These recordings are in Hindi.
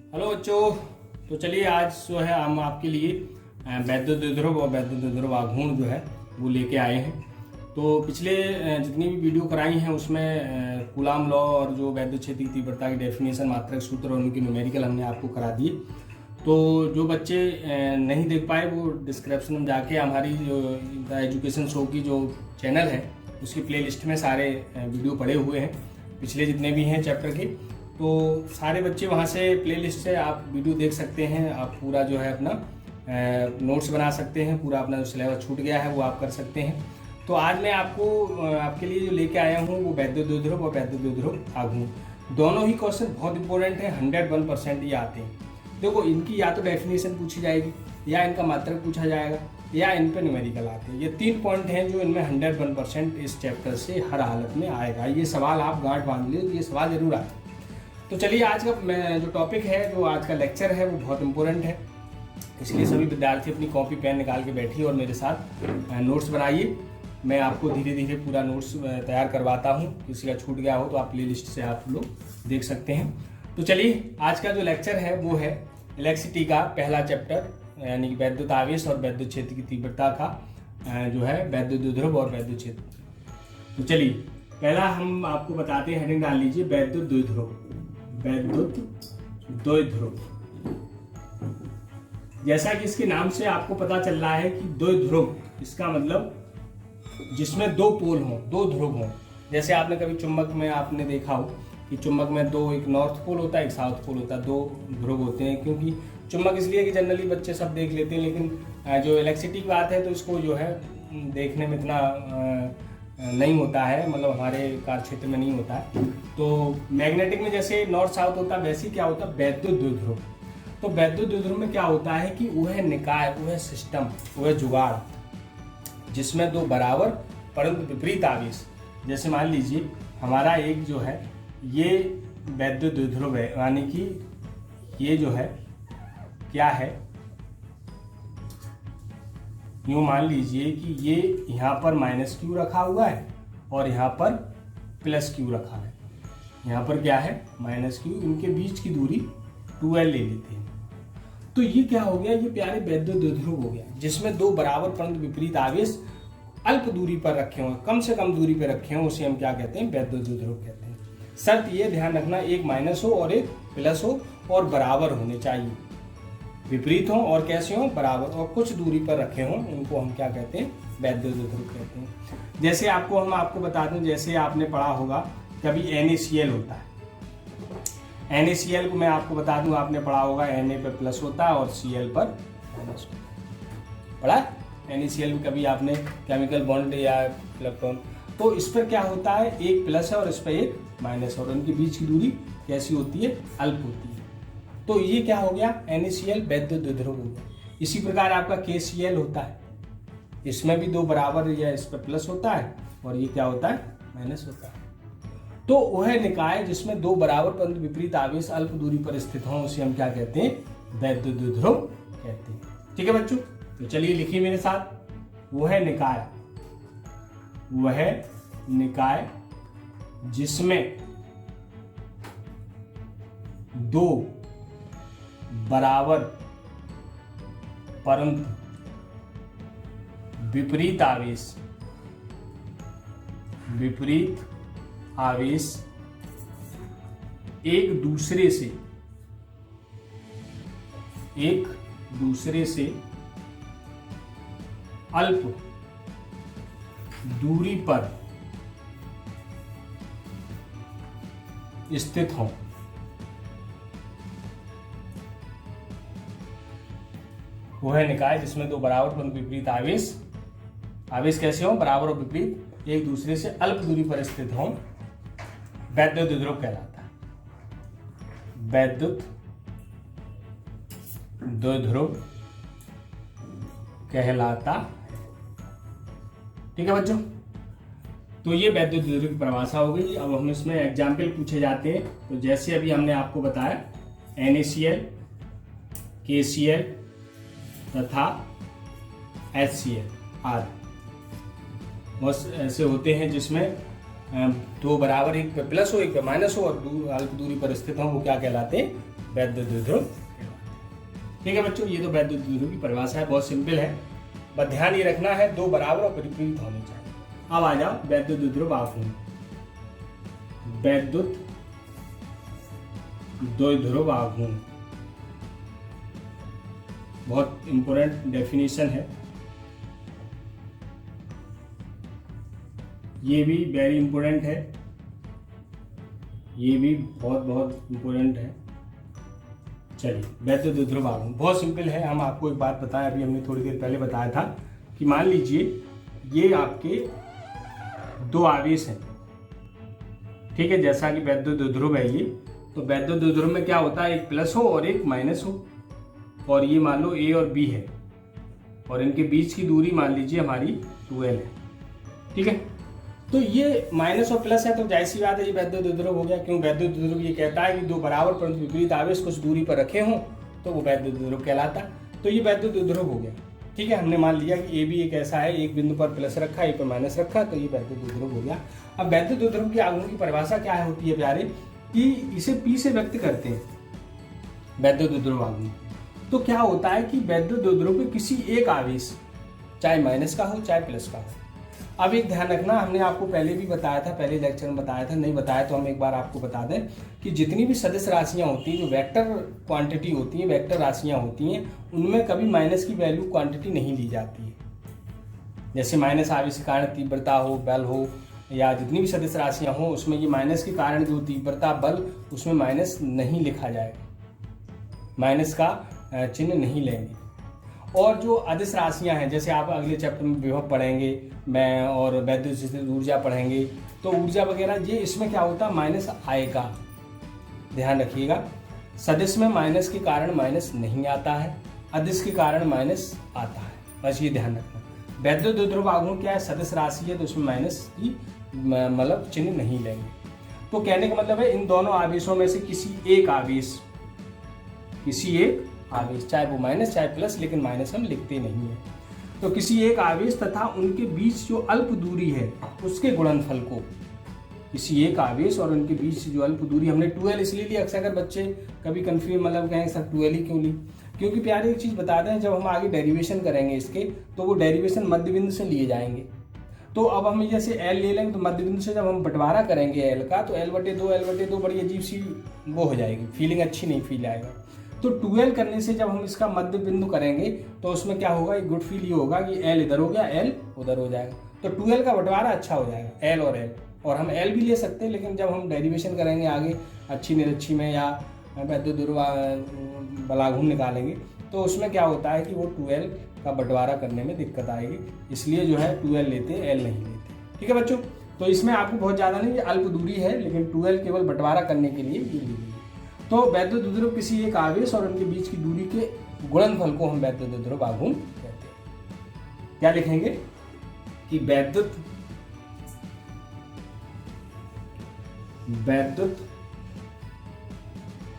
हेलो बच्चों। तो चलिए आज जो है हम आपके लिए वैद्युत द्विध्रुव और वैद्युत द्विध्रुव आघूर्ण जो है वो लेके आए हैं। तो पिछले जितनी भी वीडियो कराई हैं उसमें कूलाम लॉ और जो वैद्युत क्षेत्र की तीव्रता की डेफिनेशन, मात्रक सूत्र और उनकी न्यूमेरिकल हमने आपको करा दिए। तो जो बच्चे नहीं देख पाए वो डिस्क्रिप्शन में जाके हमारी जो एजुकेशन शो की जो चैनल है उसकी प्लेलिस्ट में सारे वीडियो पड़े हुए हैं, पिछले जितने भी हैं चैप्टर के। तो सारे बच्चे वहाँ से प्लेलिस्ट से आप वीडियो देख सकते हैं। आप पूरा जो है अपना नोट्स बना सकते हैं, पूरा अपना जो सिलेबस छूट गया है वो आप कर सकते हैं। तो आज मैं आपके लिए जो लेके आया हूँ वो वैद्युत द्विध्रुव और वैद्युत द्विध्रुव आघूर्ण दोनों ही क्वेश्चन बहुत इंपॉर्टेंट है, 101% ये आते हैं। देखो, इनकी या तो डेफिनेशन पूछी जाएगी या इनका मात्रक पूछा जाएगा या इन पे न्यूमेरिकल आते हैं। ये 3 पॉइंट हैं जो इनमें 101% इस चैप्टर से हर हालत में आएगा। ये सवाल आप गांठ बांध लीजिए, ये सवाल जरूर आता है। तो चलिए आज का जो टॉपिक है, जो आज का लेक्चर है वो बहुत इंपॉर्टेंट है, इसलिए सभी विद्यार्थी अपनी कॉपी पेन निकाल के बैठिए और मेरे साथ नोट्स बनाइए। मैं आपको धीरे धीरे पूरा नोट्स तैयार करवाता हूँ। किसी का छूट गया हो तो आप प्लेलिस्ट से आप लोग देख सकते हैं। तो चलिए आज का जो लेक्चर है वो है इलेक्ट्रिसिटी का पहला चैप्टर, यानी कि वैद्युत आवेश और वैद्युत क्षेत्र की तीव्रता का जो है वैद्युत द्विध्रुव और वैद्युत क्षेत्र। तो चलिए पहला हम आपको बताते हैं, हेडिंग डाल लीजिए वैद्युत द्विध्रुव। वैद्युत द्विध्रुव, जैसा कि इसके नाम से आपको पता चल रहा है कि द्विध्रुव, इसका मतलब जिसमें दो पोल हों, दो ध्रुव हों। जैसे आपने कभी चुंबक में आपने देखा हो कि चुंबक में दो, एक नॉर्थ पोल होता है, एक साउथ पोल होता है, दो ध्रुव होते हैं। क्योंकि चुंबक इसलिए कि जनरली बच्चे सब देख लेते हैं, लेकिन जो इलेक्ट्रिसिटी की बात है तो इसको जो है देखने में इतना नहीं होता है, मतलब हमारे कार्य क्षेत्र में नहीं होता है। तो मैग्नेटिक में जैसे नॉर्थ साउथ होता है, वैसे क्या होता है वैद्युत द्विध्रुव। तो वैद्युत द्विध्रुव में क्या होता है कि वह निकाय, वह सिस्टम, वह जुगाड़ जिसमें दो बराबर परंतु विपरीत आवेश, जैसे मान लीजिए हमारा एक जो है ये वैद्युत द्विध्रुव है, यानी कि ये जो है क्या है, यूँ मान लीजिए कि ये यहाँ पर -Q रखा हुआ है और यहाँ पर +Q रखा है। यहाँ पर क्या है -Q, इनके बीच की दूरी 2L ले लेते हैं। तो ये क्या हो गया, ये प्यारे वैद्युत द्विध्रुव हो गया, जिसमें दो बराबर परंतु विपरीत आवेश अल्प दूरी पर रखे हों, कम से कम दूरी पर रखे हों, उसे हम क्या कहते हैं वैद्युत द्विध्रुव कहते हैं। शर्त ये ध्यान रखना, एक माइनस हो और एक प्लस हो और बराबर होने चाहिए, विपरीत हो और कैसे हो बराबर, और कुछ दूरी पर रखे हों, उनको हम क्या कहते हैं वैद्युत द्विध्रुव कहते हैं। जैसे हम आपको बता दें, जैसे आपने पढ़ा होगा कभी NaCl होता है, NaCl को मैं आपको बता दूं, आपने पढ़ा होगा Na पर प्लस होता है और Cl पर माइनस होता है, पढ़ा है NaCl में कभी आपने केमिकल बॉन्ड या इलेक्ट्रॉन। तो इस पर क्या होता है, एक प्लस है और इस पर एक माइनस है, और उनके बीच की दूरी कैसी होती है, अल्प होती है। तो ये क्या हो गया, NaCl वैद्युत द्विध्रुव हो गया। इसी प्रकार आपका KCl होता है, इसमें भी दो बराबर, या इस पर प्लस होता है और ये क्या होता है माइनस होता है। तो वह निकाय जिसमें दो बराबर परंतु विपरीत आवेश अल्प दूरी पर स्थित हों, उसे हम क्या कहते हैं वैद्युत द्विध्रुव कहते हैं। ठीक है बच्चों, तो चलिए लिखिए मेरे साथ, वह निकाय, वह निकाय जिसमें दो बराबर परंतु विपरीत आवेश, विपरीत आवेश एक दूसरे से अल्प दूरी पर स्थित हों, वह निकाय जिसमें दो बराबर परंतु विपरीत आवेश कैसे हो, बराबर और विपरीत, एक दूसरे से अल्प दूरी पर स्थित हों, वैद्युत द्विध्रुव कहलाता है। वैद्युत द्विध्रुव कहलाता है। ठीक है बच्चों, तो ये वैद्युत द्विध्रुव की परिभाषा हो गई। अब हम इसमें एग्जाम्पल पूछे जाते हैं। तो जैसे अभी हमने आपको बताया NaCl, KCl तथा HCl आदि बहुत ऐसे होते हैं जिसमें दो बराबर, एक पे प्लस हो एक पे माइनस हो और अल्प दूरी पर स्थित हो, वो क्या कहलाते हैं वैद्युत द्विध्रुव। ठीक है बच्चों, ये तो वैद्युत द्विध्रुव की परिभाषा है, बहुत सिंपल है, बस ध्यान ये रखना है दो बराबर और विपरीत होने चाहिए। अब आ जाओ वैद्युत द्विध्रुव आघूर्ण। वैद्युत द्विध्रुव आघूर्ण बहुत इंपॉर्टेंट डेफिनेशन है, ये भी वेरी इंपॉर्टेंट है, ये भी बहुत बहुत इंपॉर्टेंट है। चलिए वैद्युत द्विध्रुव आघूर्ण बहुत सिंपल है। हम आपको एक बात बताएं, अभी हमने थोड़ी देर पहले बताया था कि मान लीजिए ये आपके दो आवेश हैं, ठीक है, जैसा कि वैद्युत द्विध्रुव है ये, तो वैद्युत द्विध्रुव में क्या होता है, एक प्लस हो और एक माइनस हो, और ये मान लो ए और बी है, और इनके बीच की दूरी मान लीजिए हमारी 2l है। ठीक है, तो ये माइनस और प्लस है तो जाहिर सी बात है ये वैद्युत द्विध्रुव हो गया। क्यों? वैद्युत द्विध्रुव ये कहता है कि दो बराबर परंतु विपरीत आवेश कुछ दूरी पर रखे हों तो वो वैद्युत द्विध्रुव कहलाता है। तो ये वैद्युत द्विध्रुव हो गया। ठीक है, हमने मान लिया कि ए भी एक ऐसा है, एक बिंदु पर प्लस रखा है, एक पर माइनस रखा, तो ये वैद्युत द्विध्रुव हो गया। अब वैद्युत द्विध्रुव की आघूर्ण की परिभाषा क्या होती है प्यारे, कि इसे पी से व्यक्त करते हैं वैद्युत द्विध्रुव आघूर्ण। तो क्या होता है कि वैद्युत द्विध्रुव के किसी एक आवेश, चाहे माइनस का हो चाहे प्लस का हो। अब एक ध्यान रखना, हमने आपको पहले भी बताया था, पहले लेक्चर में बताया था, नहीं बताया तो हम एक बार आपको बता दें कि जितनी भी सदिश राशियां होती हैं, जो वेक्टर क्वांटिटी होती हैं, वेक्टर राशियां होती हैं, उनमें कभी माइनस की वैल्यू क्वांटिटी नहीं ली जाती है। जैसे माइनस आवेश के कारण तीव्रता हो, बल हो, या जितनी भी सदिश राशियां हो उसमें ये माइनस के कारण जो तीव्रता, बल, उसमें माइनस नहीं लिखा जाएगा, माइनस का चिन्ह नहीं लेंगे। और जो अदिश राशियां हैं, जैसे आप अगले चैप्टर में विभव पढ़ेंगे, मैं और वैद्युत स्थितिज ऊर्जा पढ़ेंगे, तो ऊर्जा वगैरह ये इसमें क्या होता है, माइनस आएगा, ध्यान रखिएगा। सदिश में माइनस के कारण माइनस नहीं आता है, अदिश के कारण माइनस आता है, बस ये ध्यान रखना। वैद्युत द्विध्रुव आघूर्ण क्या है, सदिश राशि है तो उसमें माइनस की मतलब चिन्ह नहीं लेंगे। तो कहने का मतलब है इन दोनों आवेशों में से किसी एक आवेश, चाहे वो माइनस चाहे प्लस, लेकिन माइनस हम लिखते नहीं है, तो किसी एक आवेश तथा उनके बीच जो अल्प दूरी है उसके गुणनफल को, किसी एक आवेश और उनके बीच जो अल्प दूरी, हमने 2l इसलिए लिया, अक्सर बच्चे कभी कंफ्यूज मतलब कहेंगे सर 2l ही क्यों ली, क्योंकि प्यारे एक चीज़ बता दें, जब हम आगे डेरिवेशन करेंगे इसके तो वो डेरिवेशन मध्य बिंदु से लिए जाएंगे। तो अब हम जैसे l ले लेंगे तो मध्य बिंदु से जब हम बंटवारा करेंगे l का, तो l/2 बड़ी अजीब सी वो हो जाएगी, फीलिंग अच्छी नहीं फील आएगा। तो 2l करने से जब हम इसका मध्य बिंदु करेंगे तो उसमें क्या होगा, एक गुड फील ये होगा कि l इधर हो गया, l उधर हो जाएगा, तो 2l का बंटवारा अच्छा हो जाएगा, l और हम l भी ले सकते हैं, लेकिन जब हम डेरिवेशन करेंगे आगे अच्छी निरच्छी में या वैद्युत द्विध्रुव आघूर्ण निकालेंगे तो उसमें क्या होता है कि वो 2l का बंटवारा करने में दिक्कत आएगी, इसलिए जो है 2l लेते, l नहीं लेते। ठीक है बच्चों, तो इसमें आपको बहुत ज़्यादा नहीं, ये अल्प दूरी है, लेकिन 2l केवल बंटवारा करने के लिए ली गई। तो वैद्युत द्विध्रुव किसी एक आवेश और उनके बीच की दूरी के गुणनफल को हम वैद्युत द्विध्रुव आघूर्ण कहते हैं। क्या लिखेंगे कि वैद्युत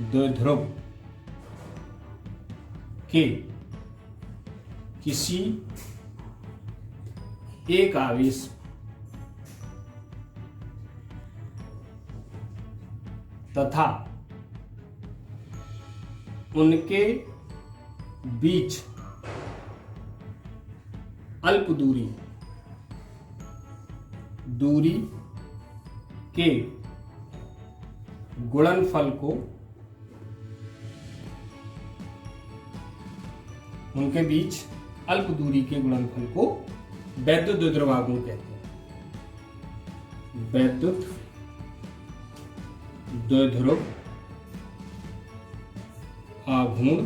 द्विध्रुव के किसी एक आवेश तथा उनके बीच अल्प दूरी के गुणनफल को, उनके बीच अल्प दूरी के गुणनफल को वैद्युत द्विध्रुव आघूर्ण कहते हैं। वैद्युत द्विध्रुव आघूर्ण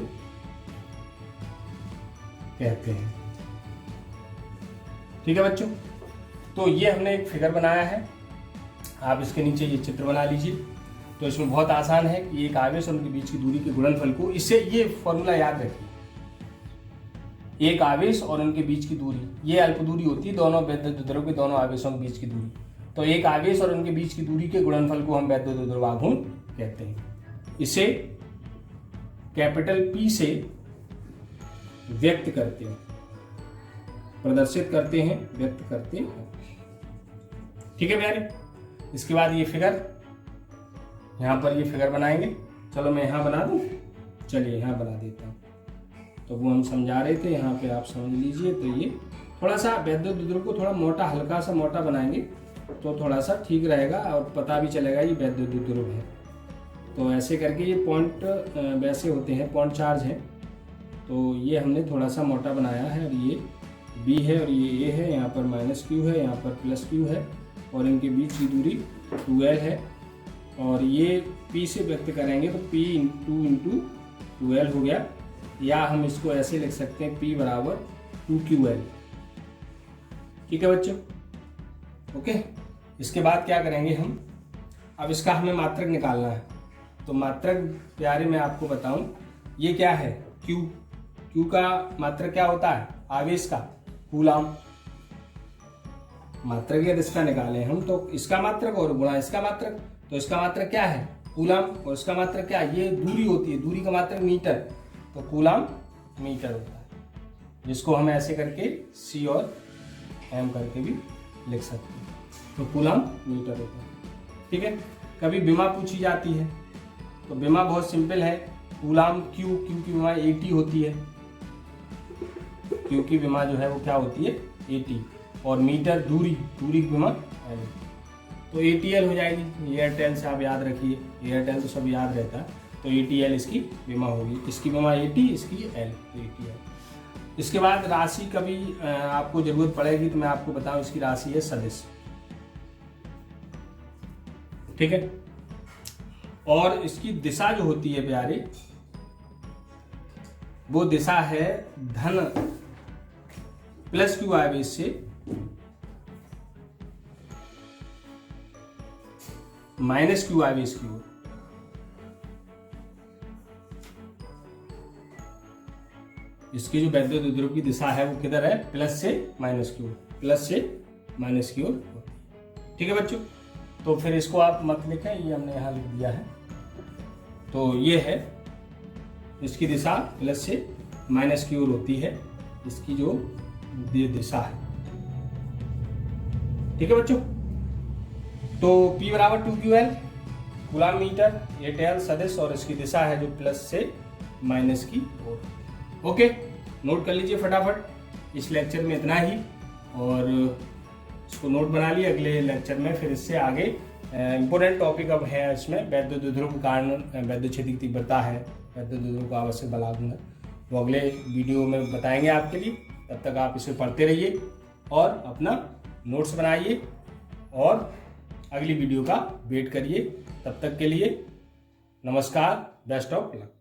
कहते हैं। ठीक है बच्चों, तो ये हमने एक फिगर बनाया है, आप इसके नीचे ये चित्र बना लीजिए। तो इसमें बहुत आसान है कि एक आवेश और उनके बीच की दूरी के गुणनफल को, इससे ये फॉर्मूला याद रखिए, एक आवेश और उनके बीच की दूरी, ये अल्प दूरी होती है दोनों वैद्युत द्विध्रुव के दोनों आवेशों के बीच की दूरी, तो एक आवेश और उनके बीच की दूरी के गुणनफल को हम वैद्युत द्विध्रुव आघूर्ण कहते हैं। इसे कैपिटल P से व्यक्त करते हैं, प्रदर्शित करते हैं, व्यक्त करते हैं। ठीक है प्यारे, इसके बाद ये फिगर, यहाँ पर ये फिगर बनाएंगे, चलो मैं यहाँ बना दूँ, चलिए यहाँ बना देता हूँ। तो वो हम समझा रहे थे, यहाँ पे आप समझ लीजिए। तो ये थोड़ा सा वैद्युत द्विध्रुव को थोड़ा मोटा, हल्का सा मोटा बनाएंगे तो थोड़ा सा ठीक रहेगा और पता भी चलेगा ये वैद्युत द्विध्रुव है। तो ऐसे करके ये पॉइंट वैसे होते हैं, पॉइंट चार्ज हैं। तो ये हमने थोड़ा सा मोटा बनाया है और ये B है और ये A है, यहाँ पर -Q है, यहाँ पर +Q है और इनके बीच की दूरी 2L है। और ये P से व्यक्त करेंगे तो P × 2L हो गया, या हम इसको ऐसे लिख सकते हैं P = 2QL। ठीक है बच्चों, ओके। इसके बाद क्या करेंगे हम, अब इसका हमें मात्रक निकालना है। तो मात्रक प्यारे मैं आपको बताऊं, ये क्या है, Q का मात्रक क्या होता है, आवेश का, कूलाम। मात्रक यदि इसका निकालें हम तो इसका मात्रक और गुणा इसका मात्रक, तो इसका मात्रक क्या है, कूलाम, और इसका मात्रक क्या है, ये दूरी होती है, दूरी का मात्रक मीटर, तो कूलाम मीटर होता है, जिसको हम ऐसे करके C और M करके भी लिख सकते हैं। तो कूलाम मीटर होता है। ठीक है, कभी विमा पूछी जाती है तो विमा बहुत सिंपल है, कूलाम Q की विमा 80 होती है, Q की विमा जो है वो क्या होती है 80, और मीटर दूरी की विमा L, तो ATL हो जाएगी। एयरटेल से आप याद रखिए, एयरटेल तो सब याद रहता है, तो ATL इसकी विमा होगी, इसकी विमा 80, इसकी L, ATL। इसके बाद राशि कभी आपको जरूरत पड़ेगी तो मैं आपको बताऊं, इसकी राशि है सदिश। ठीक है, और इसकी दिशा जो होती है प्यारे, वो दिशा है धन +Q आवेश से -Q आवेश की ओर। इसकी जो वैद्युत द्विध्रुव की दिशा है वो किधर है, प्लस से माइनस की ओर, प्लस से माइनस की ओर। ठीक है बच्चों, तो फिर इसको आप मत लिखें, ये हमने यहाँ लिख दिया है। तो ये है, इसकी दिशा प्लस से माइनस की ओर होती है, इसकी जो दिशा है। ठीक है बच्चों, तो P = 2QL, coulomb metre, ATL सदिश, और इसकी दिशा है जो प्लस से माइनस की ओर। ओके, नोट कर लीजिए फटाफट। इस लेक्चर में इतना ही, और इसको नोट बना लिए, अगले लेक्चर में फिर इससे आगे इम्पोर्टेंट टॉपिक अब है इसमें, वैद्युत द्विध्रुव के कारण वैद्युत क्षेत्र की तीव्रता है, वैद्युत द्विध्रुव का आवश्यक बलागुण है, वो अगले वीडियो में बताएंगे आपके लिए। तब तक आप इसे पढ़ते रहिए और अपना नोट्स बनाइए और अगली वीडियो का वेट करिए। तब तक के लिए नमस्कार, बेस्ट ऑफ लक।